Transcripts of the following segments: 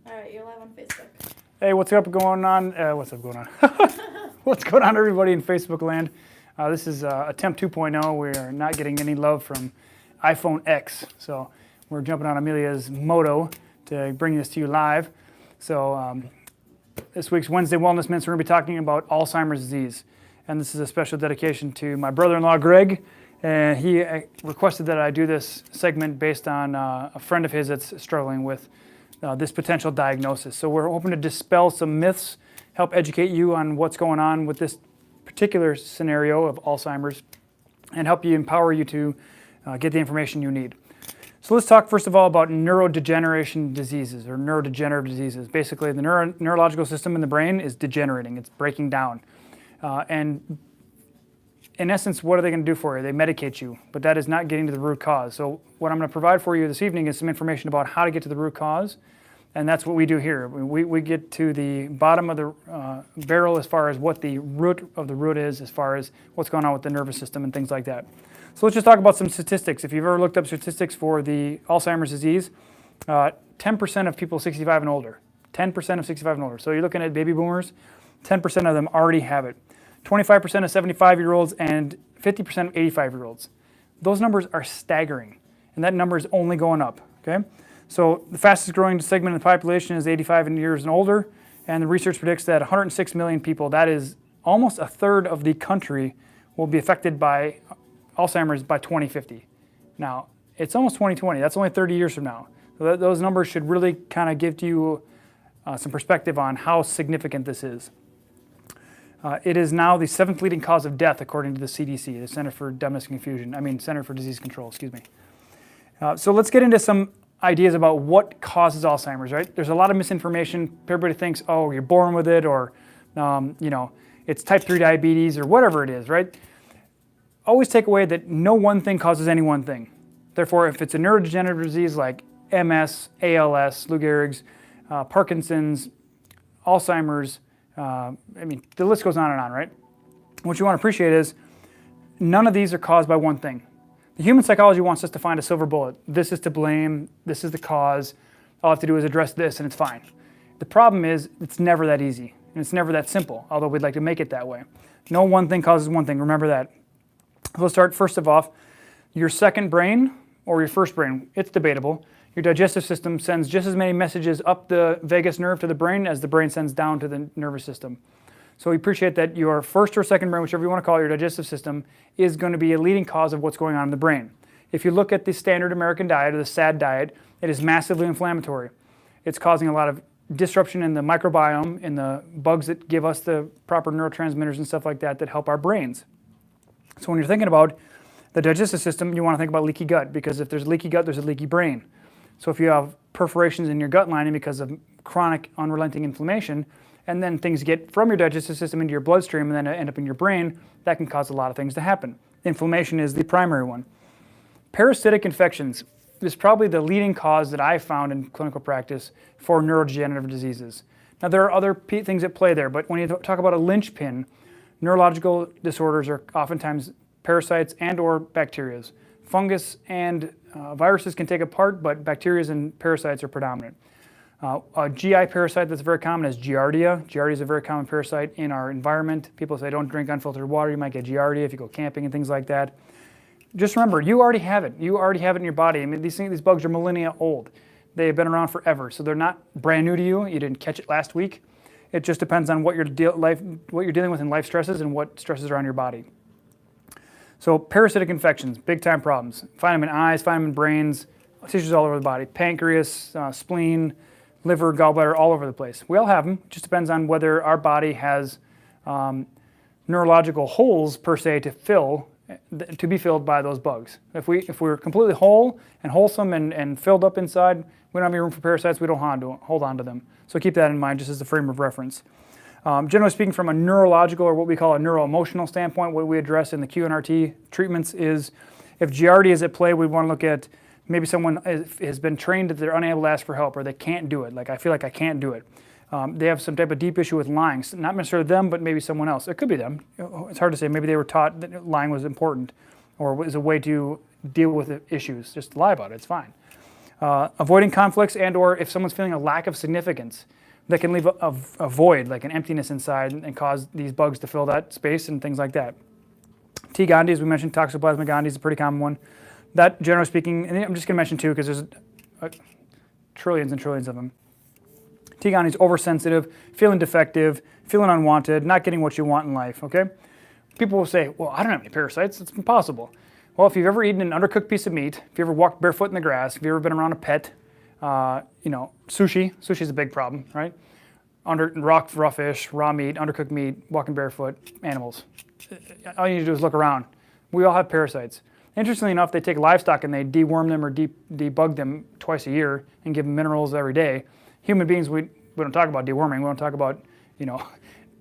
All right, you're live on Facebook. Hey, what's going on? What's going on, everybody in Facebook land? This is attempt 2.0. We are not getting any love from iPhone X, so we're jumping on Amelia's moto to bring this to you live. So this week's Wednesday Wellness Minutes, we're going to be talking about Alzheimer's disease, and this is a special dedication to my brother-in-law Greg. And he requested that I do this segment based on a friend of his that's struggling with this potential diagnosis. So we're hoping to dispel some myths, help educate you on what's going on with this particular scenario of Alzheimer's, and help you empower you to get the information you need. So let's talk first of all about neurodegeneration diseases or neurodegenerative diseases. Basically, the neurological system in the brain is degenerating. It's breaking down. And in essence, what are they going to do for you? They medicate you, but that is not getting to the root cause. So what I'm going to provide for you this evening is some information about how to get to the root cause, and that's what we do here. We get to the bottom of the barrel as far as what the root of the root is, as far as what's going on with the nervous system and things like that. So let's just talk about some statistics. If you've ever looked up statistics for the Alzheimer's disease, 10% of people 65 and older, 10% of 65 and older. So you're looking at baby boomers, 10% of them already have it. 25% of 75-year-olds and 50% of 85-year-olds. Those numbers are staggering, and that number is only going up, okay? So the fastest growing segment of the population is 85 years and older, and the research predicts that 106 million people, that is almost a third of the country, will be affected by Alzheimer's by 2050. Now, it's almost 2020. That's only 30 years from now. So those numbers should really kind of give you some perspective on how significant this is. It is now the 7th leading cause of death, according to the CDC, the Center for Center for Disease Control, excuse me. So let's get into some ideas about what causes Alzheimer's, right? There's a lot of misinformation. Everybody thinks, oh, you're born with it, or, it's type 3 diabetes, or whatever it is, right? Always take away that no one thing causes any one thing. Therefore, if it's a neurodegenerative disease like MS, ALS, Lou Gehrig's, Parkinson's, Alzheimer's, the list goes on and on, right? What you want to appreciate is none of these are caused by one thing. The human psychology wants us to find a silver bullet. This is to blame. This is the cause. All I have to do is address this and it's fine. The problem is it's never that easy and it's never that simple, although we'd like to make it that way. No one thing causes one thing. Remember that. Let's start first of all, your second brain or your first brain. It's debatable. Your digestive system sends just as many messages up the vagus nerve to the brain as the brain sends down to the nervous system. So we appreciate that your first or second brain, whichever you want to call it, your digestive system, is going to be a leading cause of what's going on in the brain. If you look at the standard American diet or the SAD diet, it is massively inflammatory. It's causing a lot of disruption in the microbiome, in the bugs that give us the proper neurotransmitters and stuff like that help our brains. So when you're thinking about the digestive system, you want to think about leaky gut, because if there's leaky gut, there's a leaky brain. So if you have perforations in your gut lining because of chronic unrelenting inflammation, and then things get from your digestive system into your bloodstream and then end up in your brain, that can cause a lot of things to happen. Inflammation is the primary one. Parasitic infections is probably the leading cause that I've found in clinical practice for neurodegenerative diseases. Now there are other things at play there, but when you talk about a linchpin, neurological disorders are oftentimes parasites and or bacteria. Fungus and viruses can take a part, but bacteria and parasites are predominant. A GI parasite that's very common is Giardia. Giardia is a very common parasite in our environment. People say don't drink unfiltered water. You might get Giardia if you go camping and things like that. Just remember, you already have it. You already have it in your body. These bugs are millennia old. They have been around forever, so they're not brand new to you. You didn't catch it last week. It just depends on what you're dealing with in life stresses and what stresses are on your body. So parasitic infections, big time problems. Find them in eyes, find them in brains, tissues all over the body, pancreas, spleen, liver, gallbladder, all over the place. We all have them. It just depends on whether our body has neurological holes per se to be filled by those bugs. If we're completely whole and wholesome and filled up inside, we don't have any room for parasites. We don't hold on to them. So keep that in mind just as a frame of reference. Generally speaking, from a neurological or what we call a neuroemotional standpoint, what we address in the QNRT treatments is if Giardia is at play, we want to look at maybe someone has been trained that they're unable to ask for help or they can't do it. Like, I feel like I can't do it. They have some type of deep issue with lying. Not necessarily them, but maybe someone else. It could be them. It's hard to say. Maybe they were taught that lying was important or was a way to deal with issues. Just lie about it. It's fine. Avoiding conflicts and or if someone's feeling a lack of significance, that can leave a void, like an emptiness inside, and cause these bugs to fill that space and things like that. T. gondii, as we mentioned, Toxoplasma gondii is a pretty common one. That, generally speaking, and I'm just going to mention two because there's trillions and trillions of them. T. gondii is oversensitive, feeling defective, feeling unwanted, not getting what you want in life, okay? People will say, well, I don't have any parasites, it's impossible. Well, if you've ever eaten an undercooked piece of meat, if you ever walked barefoot in the grass, if you've ever been around a pet, sushi is a big problem, right? Raw fish, raw meat, undercooked meat, walking barefoot, animals. All you need to do is look around. We all have parasites. Interestingly enough, they take livestock and they deworm them or debug them twice a year and give them minerals every day. Human beings, we don't talk about deworming. We don't talk about,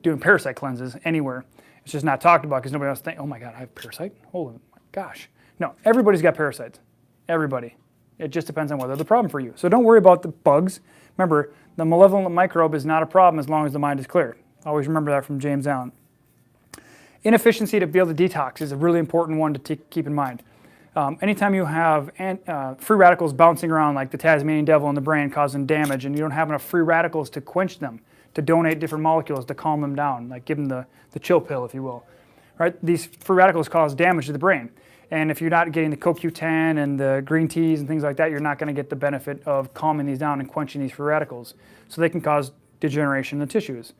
doing parasite cleanses anywhere. It's just not talked about because nobody else thinks, oh my God, I have a parasite? Oh my gosh. No, everybody's got parasites. Everybody. It just depends on whether they're the problem for you. So don't worry about the bugs. Remember, the malevolent microbe is not a problem as long as the mind is clear. Always remember that from James Allen. Inefficiency to be able to detox is a really important one to keep in mind. Anytime you have free radicals bouncing around like the Tasmanian devil in the brain causing damage and you don't have enough free radicals to quench them, to donate different molecules to calm them down, like give them the chill pill, if you will. Right? These free radicals cause damage to the brain. And if you're not getting the CoQ10 and the green teas and things like that, you're not going to get the benefit of calming these down and quenching these free radicals. So they can cause degeneration in the tissues.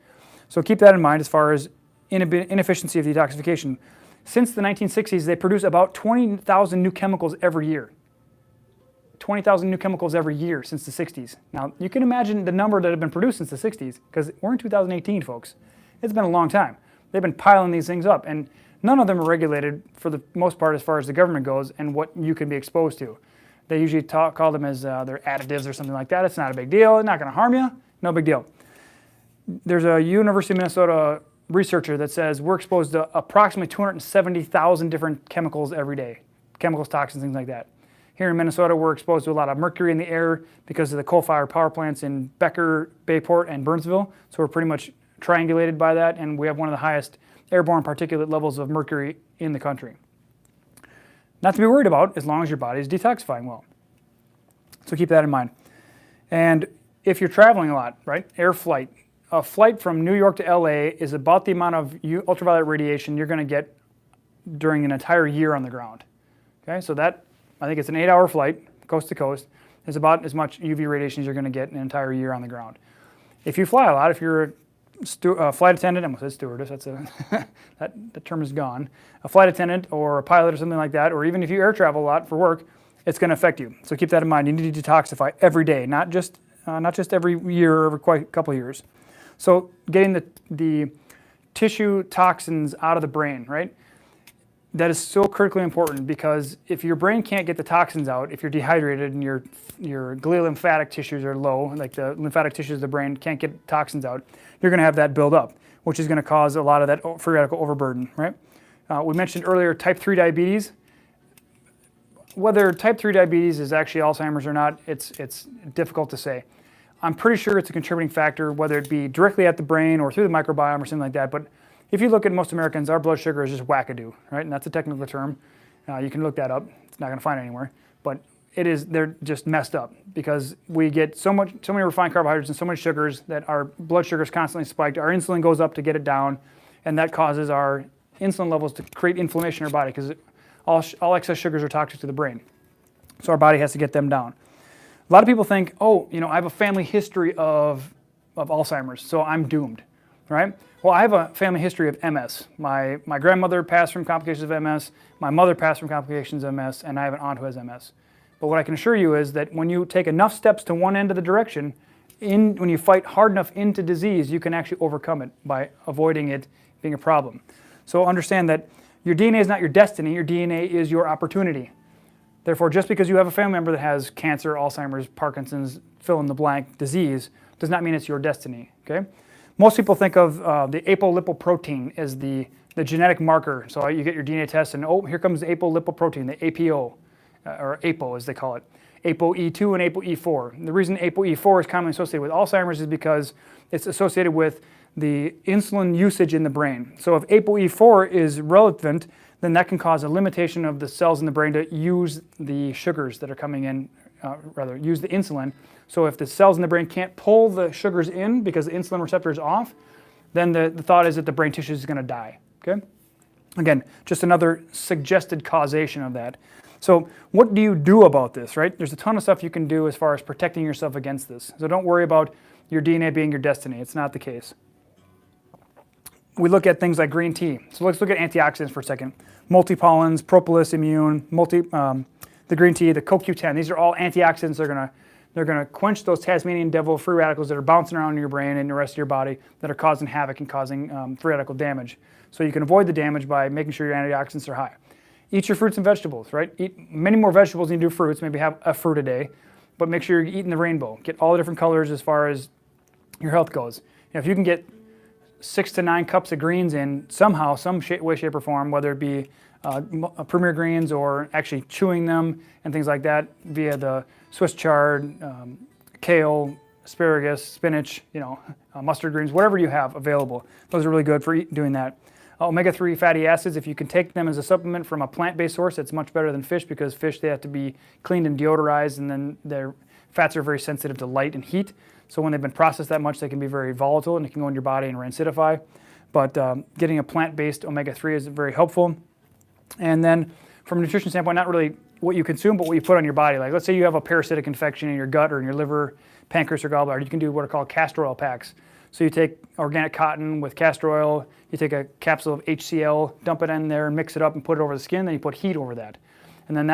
So keep that in mind as far as inefficiency of detoxification. Since the 1960s, they produce about 20,000 new chemicals every year. 20,000 new chemicals every year since the 60s. Now, you can imagine the number that have been produced since the 60s, because we're in 2018, folks. It's been a long time. They've been piling these things up, and none of them are regulated for the most part as far as the government goes and what you can be exposed to. They usually call them as their additives or something like that. It's not a big deal. It's not going to harm you. No big deal. There's a University of Minnesota researcher that says we're exposed to approximately 270,000 different chemicals every day. Chemicals, toxins, things like that. Here in Minnesota, we're exposed to a lot of mercury in the air because of the coal-fired power plants in Becker, Bayport, and Burnsville. So we're pretty much triangulated by that, and we have one of the highest airborne particulate levels of mercury in the country. Not to be worried about as long as your body is detoxifying well. So keep that in mind. And if you're traveling a lot, right, air flight, a flight from New York to LA is about the amount of ultraviolet radiation you're going to get during an entire year on the ground. Okay, so that, I think it's an 8-hour flight, coast to coast, is about as much UV radiation as you're going to get an entire year on the ground. If you fly a lot, if you're a flight attendant, I almost said stewardess, that's that term is gone, a flight attendant or a pilot or something like that, or even if you air travel a lot for work, it's going to affect you. So keep that in mind. You need to detoxify every day, not just every year or every quite a couple of years. So getting the tissue toxins out of the brain, right? That is so critically important because if your brain can't get the toxins out, if you're dehydrated and your glial lymphatic tissues are low, like the lymphatic tissues of the brain can't get toxins out, you're going to have that build up, which is going to cause a lot of that free radical overburden, right? We mentioned earlier type 3 diabetes. Whether type 3 diabetes is actually Alzheimer's or not, it's difficult to say. I'm pretty sure it's a contributing factor, whether it be directly at the brain or through the microbiome or something like that. But if you look at most Americans, our blood sugar is just wackadoo, right? And that's a technical term. You can look that up. It's not going to find it anywhere. But they're just messed up because we get so many refined carbohydrates and so many sugars that our blood sugar is constantly spiked. Our insulin goes up to get it down, and that causes our insulin levels to create inflammation in our body because all excess sugars are toxic to the brain. So our body has to get them down. A lot of people think, oh, I have a family history of Alzheimer's, so I'm doomed, right? Well, I have a family history of MS. My grandmother passed from complications of MS, my mother passed from complications of MS, and I have an aunt who has MS. But what I can assure you is that when you take enough steps to one end of the direction, when you fight hard enough into disease, you can actually overcome it by avoiding it being a problem. So understand that your DNA is not your destiny, your DNA is your opportunity. Therefore, just because you have a family member that has cancer, Alzheimer's, Parkinson's, fill in the blank disease, does not mean it's your destiny, okay? Most people think of the apolipoprotein as the genetic marker. So you get your DNA test and, oh, here comes the apolipoprotein, the APO, or APO as they call it. ApoE2 and ApoE4. And the reason ApoE4 is commonly associated with Alzheimer's is because it's associated with the insulin usage in the brain. So if ApoE4 is relevant, then that can cause a limitation of the cells in the brain to use the sugars that are coming in use the insulin. So if the cells in the brain can't pull the sugars in because the insulin receptor is off, then the thought is that the brain tissue is going to die. Okay? Again, just another suggested causation of that. So what do you do about this, right? There's a ton of stuff you can do as far as protecting yourself against this. So don't worry about your DNA being your destiny. It's not the case. We look at things like green tea. So let's look at antioxidants for a second. Multipollens, propolis immune, the green tea, the CoQ10. These are all antioxidants. They're gonna quench those Tasmanian devil free radicals that are bouncing around in your brain and the rest of your body that are causing havoc and causing free radical damage. So you can avoid the damage by making sure your antioxidants are high. Eat your fruits and vegetables, right? Eat many more vegetables than you do fruits. Maybe have a fruit a day, but make sure you're eating the rainbow. Get all the different colors as far as your health goes. If you can get 6 to 9 cups of greens in somehow, some way, shape, or form, whether it be premier greens or actually chewing them and things like that via the Swiss chard, kale, asparagus, spinach, mustard greens, whatever you have available. Those are really good for doing that. Omega-3 fatty acids, if you can take them as a supplement from a plant-based source, it's much better than fish because fish, they have to be cleaned and deodorized, and then their fats are very sensitive to light and heat. So when they've been processed that much, they can be very volatile and it can go in your body and rancidify. But getting a plant-based omega-3 is very helpful. And then from a nutrition standpoint, not really what you consume, but what you put on your body. Like let's say you have a parasitic infection in your gut or in your liver, pancreas, or gallbladder, you can do what are called castor oil packs. So you take organic cotton with castor oil, you take a capsule of HCl, dump it in there, mix it up and put it over the skin, then you put heat over that. And then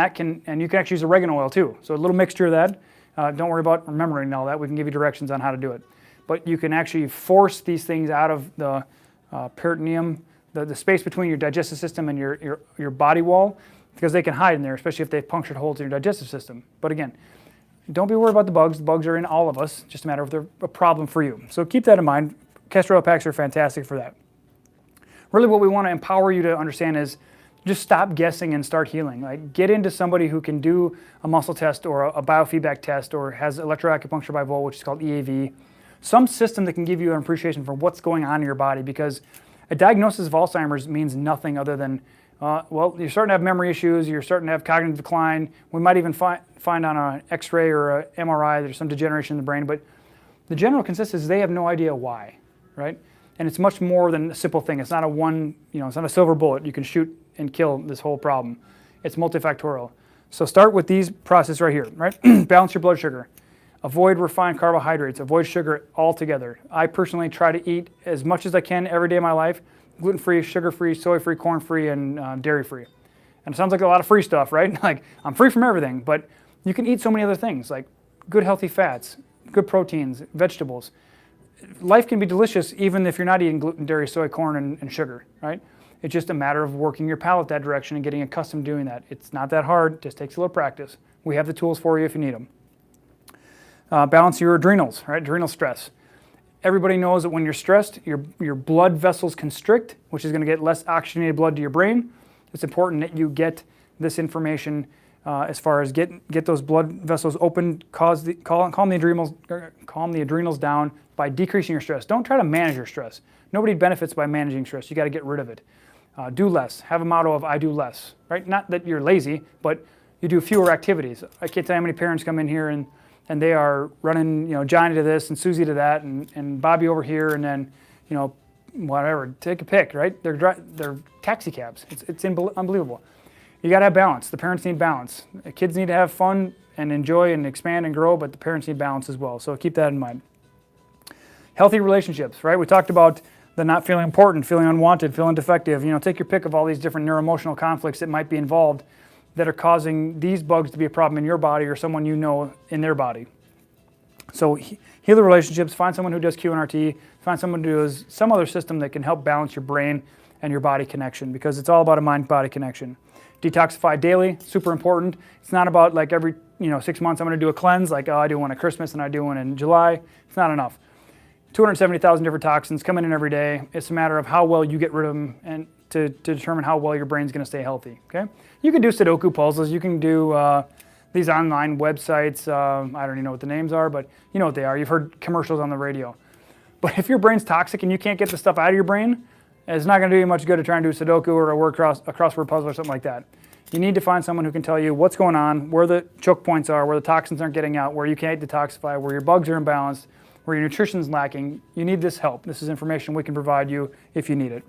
and you can actually use oregano oil too. So a little mixture of that. Don't worry about remembering all that. We can give you directions on how to do it. But you can actually force these things out of the peritoneum, the space between your digestive system and your body wall, because they can hide in there, especially if they've punctured holes in your digestive system. But again, don't be worried about the bugs. The bugs are in all of us, just a matter of they're a problem for you. So keep that in mind. Castor oil packs are fantastic for that. Really what we want to empower you to understand is just stop guessing and start healing. Like get into somebody who can do a muscle test or a biofeedback test or has electroacupuncture by volt, which is called EAV. Some system that can give you an appreciation for what's going on in your body, because a diagnosis of Alzheimer's means nothing other than, well, you're starting to have memory issues, you're starting to have cognitive decline. We might even find on an X-ray or an MRI there's some degeneration in the brain, but the general consensus is they have no idea why, right? And it's much more than a simple thing. It's not it's not a silver bullet you can shoot and kill this whole problem. It's multifactorial. So start with these processes right here, right? Balance your blood sugar. Avoid refined carbohydrates. Avoid sugar altogether. I personally try to eat as much as I can every day of my life, gluten-free, sugar-free, soy-free, corn-free, and dairy-free. And it sounds like a lot of free stuff, right? Like, I'm free from everything, but you can eat so many other things, like good healthy fats, good proteins, vegetables. Life can be delicious even if you're not eating gluten, dairy, soy, corn, and sugar, right? It's just a matter of working your palate that direction and getting accustomed to doing that. It's not that hard, it just takes a little practice. We have the tools for you if you need them. Balance your adrenals, right? Adrenal stress. Everybody knows that when you're stressed, your blood vessels constrict, which is going to get less oxygenated blood to your brain. It's important that you get this information as far as get those blood vessels open, calm the adrenals down by decreasing your stress. Don't try to manage your stress. Nobody benefits by managing stress. You got to get rid of it. Do less. Have a motto of I do less, right? Not that you're lazy, but you do fewer activities. I can't tell you how many parents come in here and they are running, Johnny to this and Susie to that and Bobby over here and then, whatever. Take a pick, right? They're taxi cabs. It's unbelievable. You got to have balance. The parents need balance. The kids need to have fun and enjoy and expand and grow, but the parents need balance as well. So keep that in mind. Healthy relationships, right? We talked about the not feeling important, feeling unwanted, feeling defective. Take your pick of all these different neuroemotional conflicts that might be involved that are causing these bugs to be a problem in your body or someone in their body. So heal the relationships, find someone who does QNRT, find someone who does some other system that can help balance your brain and your body connection, because it's all about a mind-body connection. Detoxify daily, super important. It's not about like every 6 months I'm going to do a cleanse, like I do one at Christmas and I do one in July. It's not enough. 270,000 different toxins coming in every day. It's a matter of how well you get rid of them and to determine how well your brain's going to stay healthy. Okay? You can do Sudoku puzzles. You can do these online websites. I don't even know what the names are, but you know what they are. You've heard commercials on the radio. But if your brain's toxic and you can't get the stuff out of your brain, it's not going to do you much good to try and do Sudoku or a crossword puzzle or something like that. You need to find someone who can tell you what's going on, where the choke points are, where the toxins aren't getting out, where you can't detoxify, where your bugs are imbalanced, where your nutrition's lacking. You need this help. This is information we can provide you if you need it.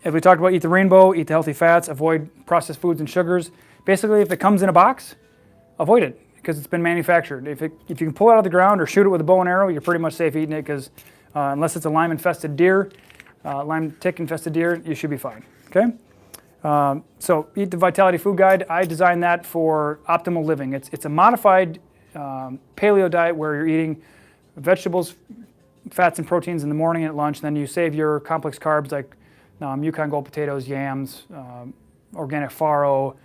As we talked about, eat the rainbow, eat the healthy fats, avoid processed foods and sugars. Basically, if it comes in a box, avoid it because it's been manufactured. If you can pull it out of the ground or shoot it with a bow and arrow, you're pretty much safe eating it because unless it's a lime-infested deer, lime tick-infested deer, you should be fine, okay? So eat the Vitality Food Guide. I designed that for optimal living. It's a modified paleo diet where you're eating vegetables, fats, and proteins in the morning and at lunch. Then you save your complex carbs like Yukon Gold potatoes, yams, organic farro,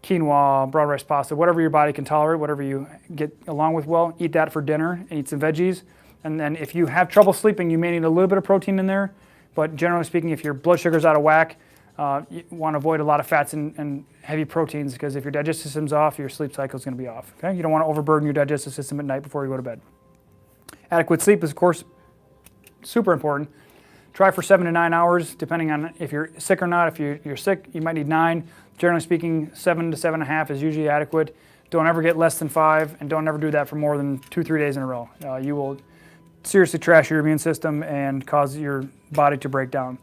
quinoa, brown rice pasta, whatever your body can tolerate, whatever you get along with well. Eat that for dinner and eat some veggies. And then if you have trouble sleeping, you may need a little bit of protein in there. But generally speaking, if your blood sugar's out of whack, you want to avoid a lot of fats and heavy proteins because if your digestive system's off, your sleep cycle is going to be off. Okay? You don't want to overburden your digestive system at night before you go to bed. Adequate sleep is, of course, super important. Try for 7 to 9 hours, depending on if you're sick or not. If you're sick, you might need 9. Generally speaking, 7 to 7.5 is usually adequate. Don't ever get less than 5, and don't ever do that for more than 2-3 days in a row. You will seriously trash your immune system and cause your body to break down.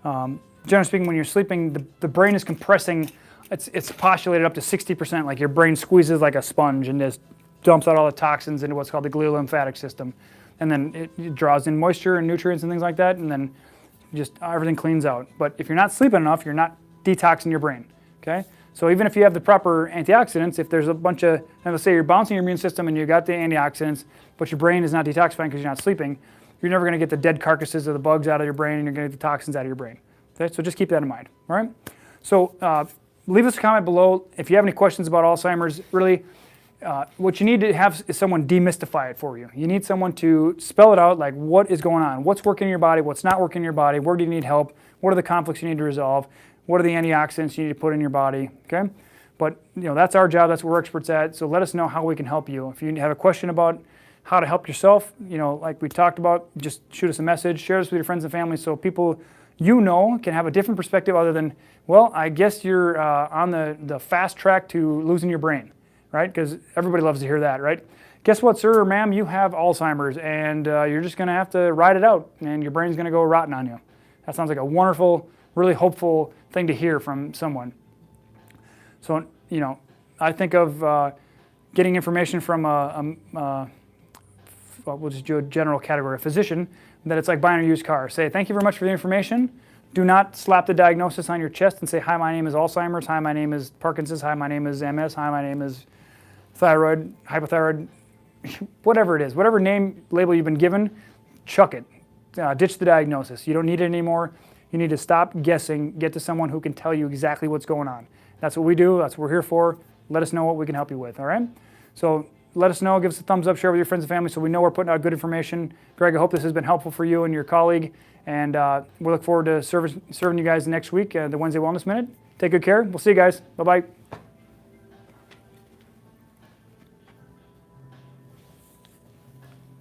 Generally speaking, when you're sleeping, the brain is compressing. It's postulated up to 60%, like your brain squeezes like a sponge and just dumps out all the toxins into what's called the gliolymphatic system. And then it draws in moisture and nutrients and things like that, and then just everything cleans out. But if you're not sleeping enough, you're not detoxing your brain, okay? So even if you have the proper antioxidants, if there's a bunch of, let's say you're balancing your immune system and you got the antioxidants, but your brain is not detoxifying because you're not sleeping, you're never gonna get the dead carcasses of the bugs out of your brain and you're gonna get the toxins out of your brain, okay? So just keep that in mind, all right? So leave us a comment below. If you have any questions about Alzheimer's, really, what you need to have is someone demystify it for you. You need someone to spell it out, like what is going on, what's working in your body, what's not working in your body, where do you need help, what are the conflicts you need to resolve, what are the antioxidants you need to put in your body, okay? But that's our job, that's what we're experts at, so let us know how we can help you. If you have a question about how to help yourself, like we talked about, just shoot us a message, share this with your friends and family so people can have a different perspective other than, well, I guess you're on the fast track to losing your brain. Right? Because everybody loves to hear that, right? Guess what, sir or ma'am? You have Alzheimer's, and you're just going to have to ride it out, and your brain's going to go rotten on you. That sounds like a wonderful, really hopeful thing to hear from someone. So, I think of getting information from we'll just do a general category, a physician, that it's like buying a used car. Say, thank you very much for the information. Do not slap the diagnosis on your chest and say, hi, my name is Alzheimer's, hi, my name is Parkinson's, hi, my name is MS, hi, my name is thyroid, hypothyroid, whatever it is, whatever name label you've been given, chuck it. Ditch the diagnosis. You don't need it anymore. You need to stop guessing, get to someone who can tell you exactly what's going on. That's what we do. That's what we're here for. Let us know what we can help you with, all right? So let us know. Give us a thumbs up. Share with your friends and family so we know we're putting out good information. Greg, I hope this has been helpful for you and your colleague. And we look forward to serving you guys next week, the Wednesday Wellness Minute. Take good care. We'll see you guys. Bye-bye.